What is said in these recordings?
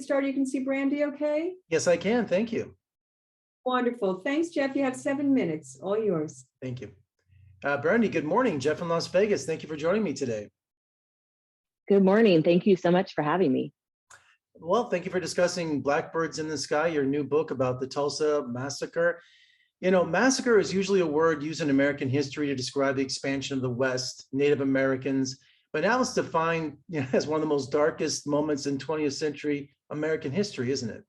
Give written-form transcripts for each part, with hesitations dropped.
start? You can see Brandy okay? Yes, I can. Thank you. Wonderful. Thanks, Jeff. You have 7 minutes. All yours. Thank you. Brandy, good morning. Jeff in Las Vegas. Thank you for joining me today. Good morning. Thank you so much for having me. Well, thank you for discussing Blackbirds in the Sky, your new book about the Tulsa Massacre. You know, massacre is usually a word used in American history to describe the expansion of the West, Native Americans, but now it's defined, as one of the most darkest moments in 20th century American history, isn't it?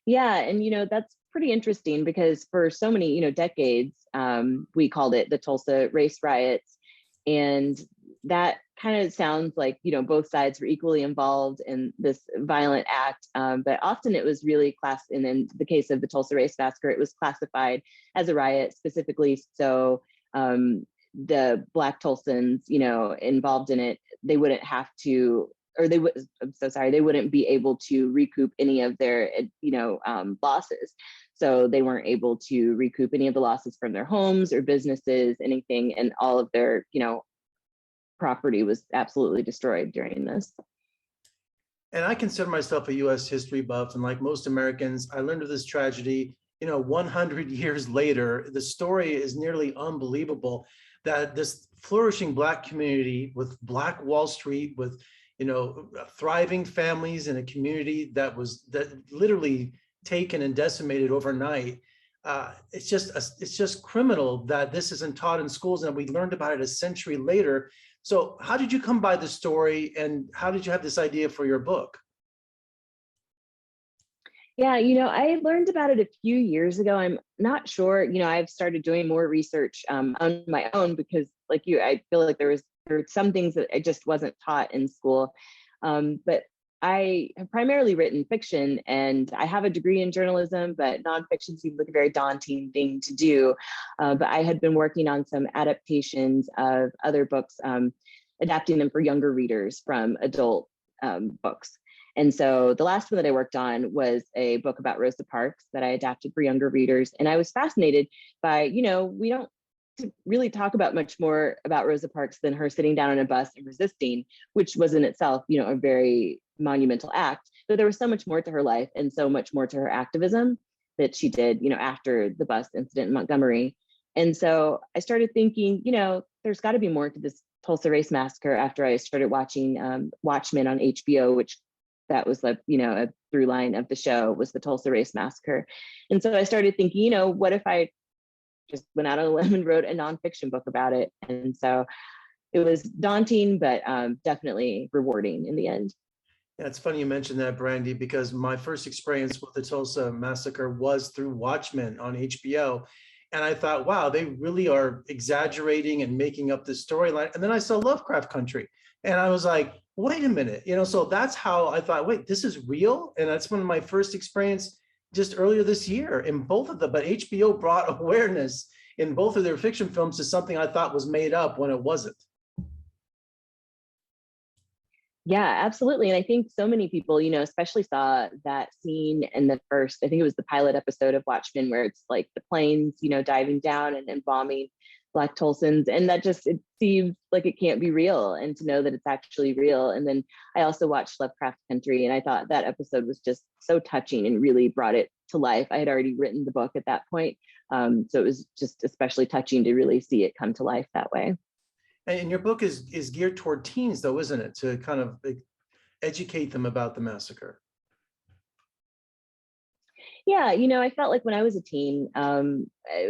Yeah, and that's pretty interesting because for so many decades, we called it the Tulsa race riots, and that kind of sounds like both sides were equally involved in this violent act, but often it was really and in the case of the Tulsa Race Massacre, it was classified as a riot specifically so the Black Tulsans involved in it, they wouldn't have to, or they would, I'm so sorry, they wouldn't be able to recoup any of their losses. So they weren't able to recoup any of the losses from their homes or businesses, anything, and all of their property was absolutely destroyed during this. And I consider myself a U.S. history buff, and like most Americans, I learned of this tragedy 100 years later. The story is nearly unbelievable that this flourishing Black community with Black Wall Street, with thriving families in a community that literally taken and decimated overnight. It's just criminal that this isn't taught in schools, and we learned about it a century later. So how did you come by the story, and how did you have this idea for your book? Yeah, I learned about it a few years ago. I'm not sure, I've started doing more research on my own because like you, I feel like there were some things that I just wasn't taught in school. But I have primarily written fiction, and I have a degree in journalism, but nonfiction seemed like a very daunting thing to do. But I had been working on some adaptations of other books, adapting them for younger readers from adult books. And so the last one that I worked on was a book about Rosa Parks that I adapted for younger readers. And I was fascinated by, we don't really talk about much more about Rosa Parks than her sitting down on a bus and resisting, which was in itself, a very monumental act. But there was so much more to her life and so much more to her activism that she did, after the bus incident in Montgomery. And so I started thinking, there's got to be more to this Tulsa Race Massacre after I started watching Watchmen on HBO, which that was a through line of the show was the Tulsa Race Massacre. And so I started thinking, what if I just went out on a limb and wrote a nonfiction book about it? And so it was daunting, but definitely rewarding in the end. Yeah, it's funny you mentioned that, Brandy, because my first experience with the Tulsa Massacre was through Watchmen on HBO. And I thought, wow, they really are exaggerating and making up this storyline. And then I saw Lovecraft Country, and I was like, wait a minute, so that's how I thought, wait, this is real? And that's one of my first experience just earlier this year in both of them. But HBO brought awareness in both of their fiction films to something I thought was made up when it wasn't. Yeah, absolutely. And I think so many people, especially saw that scene in the first, I think it was the pilot episode of Watchmen, where it's like the planes, diving down and bombing Black Tulsans. And that it seems like it can't be real, and to know that it's actually real. And then I also watched Lovecraft Country, and I thought that episode was just so touching and really brought it to life. I had already written the book at that point. So it was just especially touching to really see it come to life that way. And your book is geared toward teens, though, isn't it? To kind of educate them about the massacre. Yeah, I felt like when I was a teen,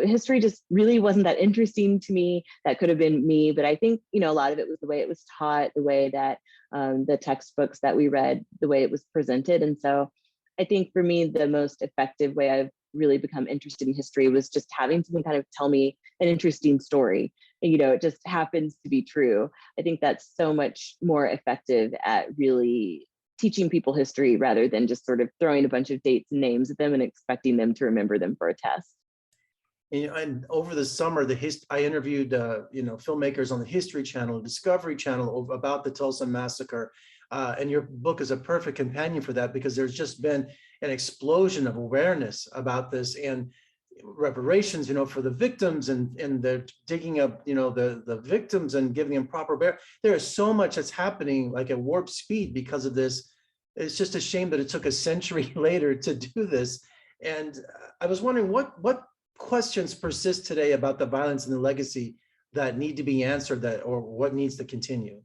history just really wasn't that interesting to me. That could have been me, but I think, a lot of it was the way it was taught, the way that the textbooks that we read, the way it was presented. And so I think for me, the most effective way I've really become interested in history was just having someone kind of tell me an interesting story. It just happens to be true. I think that's so much more effective at really teaching people history rather than just sort of throwing a bunch of dates and names at them and expecting them to remember them for a test. And over the summer, I interviewed filmmakers on the History Channel, Discovery Channel, about the Tulsa Massacre. And your book is a perfect companion for that, because there's just been an explosion of awareness about this and reparations, for the victims, and they're digging up, the victims and giving them proper bear. There is so much that's happening like at warp speed because of this It's just a shame that it took a century later to do this. And I was wondering what questions persist today about the violence and the legacy that need to be answered, that or what needs to continue.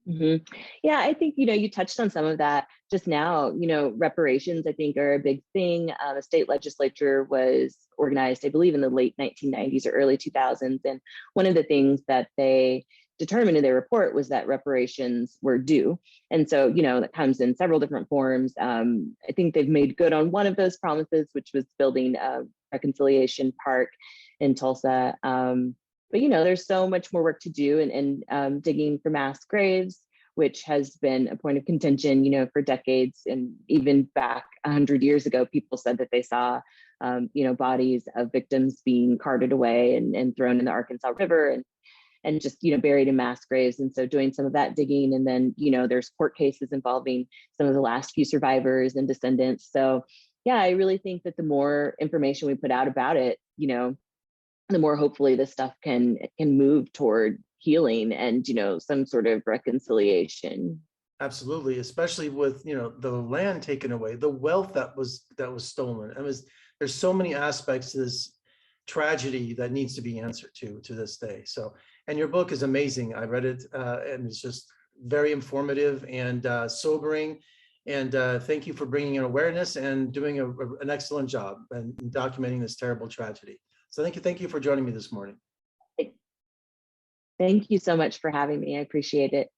Yeah, I think, you touched on some of that just now. Reparations, I think, are a big thing. The state legislature was organized, I believe, in the late 1990s or early 2000s. And one of the things that they determined in their report was that reparations were due. And so, that comes in several different forms. I think they've made good on one of those promises, which was building a reconciliation park in Tulsa. But there's so much more work to do, and digging for mass graves, which has been a point of contention, for decades. And even back 100 years ago, people said that they saw, bodies of victims being carted away and thrown in the Arkansas River and just, buried in mass graves. And so doing some of that digging, and then, there's court cases involving some of the last few survivors and descendants. So yeah, I really think that the more information we put out about it, the more hopefully this stuff can move toward healing and some sort of reconciliation. Absolutely, especially with the land taken away, the wealth that was stolen. There's so many aspects to this tragedy that needs to be answered to this day. So, and your book is amazing. I read it and it's just very informative and sobering. And thank you for bringing in awareness and doing an excellent job and documenting this terrible tragedy. So thank you for joining me this morning. Thank you so much for having me. I appreciate it.